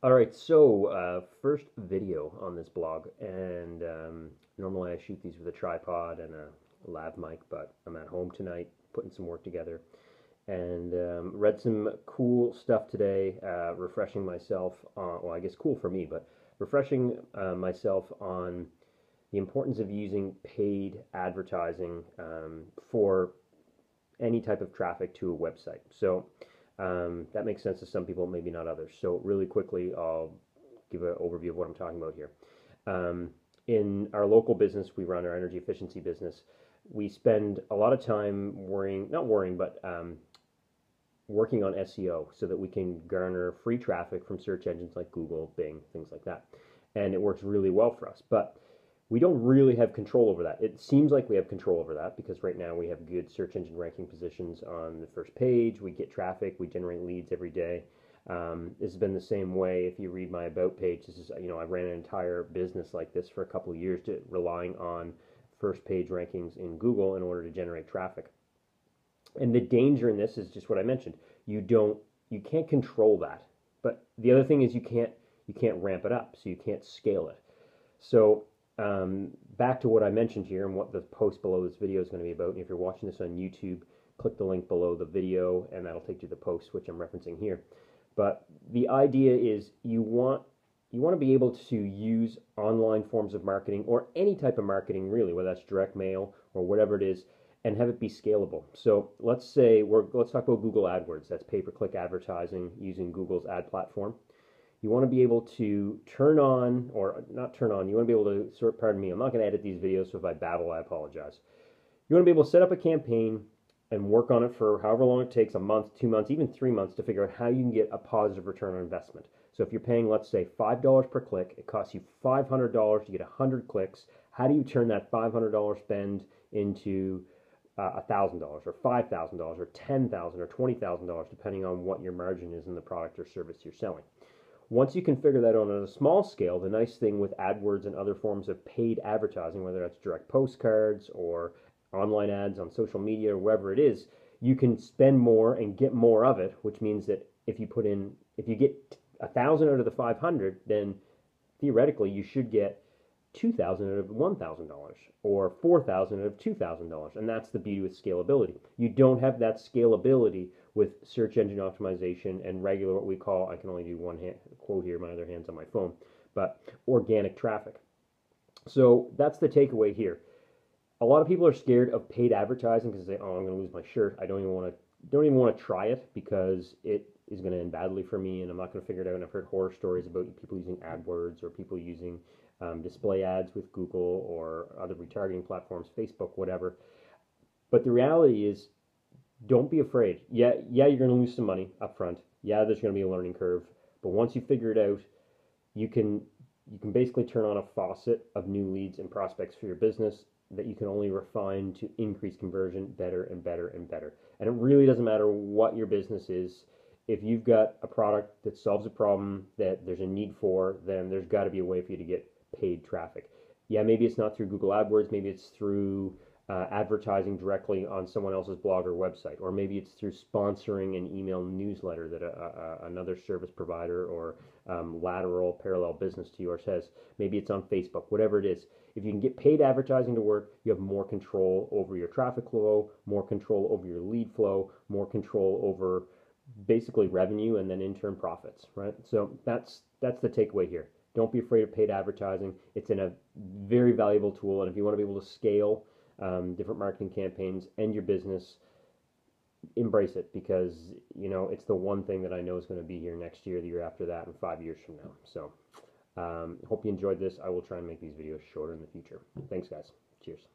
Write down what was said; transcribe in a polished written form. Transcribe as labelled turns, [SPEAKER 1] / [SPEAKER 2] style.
[SPEAKER 1] All right, so first video on this blog, and normally I shoot these with a tripod and a lav mic, but I'm at home tonight putting some work together, and read some cool stuff today, refreshing myself on, well, I guess cool for me, but refreshing myself on the importance of using paid advertising for any type of traffic to a website. So that makes sense to some people, maybe not others. So really quickly, I'll give an overview of what I'm talking about here. Um, in our local business, we run our energy efficiency business. We spend a lot of time worrying, not worrying, but working on SEO so that we can garner free traffic from search engines like Google, Bing, things like that. And it works really well for us. But we don't really have control over that. It seems like we have control over that because right now we have good search engine ranking positions on the first page. We get traffic, we generate leads every day. This has been the same way. If you read my about page, this is, I ran an entire business like this for a couple of years, relying on first page rankings in Google in order to generate traffic. And the danger in this is just what I mentioned. You can't control that. But the other thing is you can't ramp it up, so you can't scale it. So back to what I mentioned here and what the post below this video is going to be about. And if you're watching this on YouTube, click the link below the video, and that'll take you to the post which I'm referencing here. But the idea is you want to be able to use online forms of marketing or any type of marketing really, whether that's direct mail or whatever it is, and have it be scalable. So let's talk about Google AdWords. That's pay-per-click advertising using Google's ad platform. You want to be able to turn on, or not turn on, you want to be able to pardon me, I'm not going to edit these videos, so if I babble, I apologize. You want to be able to set up a campaign and work on it for however long it takes, a month, 2 months, even 3 months, to figure out how you can get a positive return on investment. So if you're paying, let's say, $5 per click, it costs you $500 to get 100 clicks. How do you turn that $500 spend into $1,000 or $5,000 or $10,000 or $20,000, depending on what your margin is in the product or service you're selling? Once you can figure that out on a small scale, the nice thing with AdWords and other forms of paid advertising, whether that's direct postcards or online ads on social media or wherever it is, you can spend more and get more of it, which means that if you get 1,000 out of the 500, then theoretically you should get 2,000 out of $1,000 or 4,000 out of $2,000. And that's the beauty with scalability. You don't have that scalability with search engine optimization and regular, what we call, I can only do one quote here, my other hand's on my phone, but organic traffic. So that's the takeaway here. A lot of people are scared of paid advertising because they say, "Oh, I'm going to lose my shirt. I don't even want to try it because it is going to end badly for me, and I'm not going to figure it out." And I've heard horror stories about people using AdWords or people using display ads with Google or other retargeting platforms, Facebook, whatever. But the reality is, don't be afraid. Yeah, you're going to lose some money up front. Yeah, there's going to be a learning curve. But once you figure it out, you can basically turn on a faucet of new leads and prospects for your business that you can only refine to increase conversion better and better and better. And it really doesn't matter what your business is. If you've got a product that solves a problem that there's a need for, then there's got to be a way for you to get paid traffic. Yeah, maybe it's not through Google AdWords, maybe it's through advertising directly on someone else's blog or website, or maybe it's through sponsoring an email newsletter that another service provider or lateral parallel business to yours has. Maybe it's on Facebook, whatever it is. If you can get paid advertising to work, you have more control over your traffic flow, more control over your lead flow, more control over basically revenue and then in turn profits, right? So that's the takeaway here. Don't be afraid of paid advertising. It's a very valuable tool, and if you want to be able to scale different marketing campaigns and your business, embrace it because it's the one thing that I know is going to be here next year, the year after that, and 5 years from now. So hope you enjoyed this. I will try and make these videos shorter in the future. Thanks, guys. Cheers.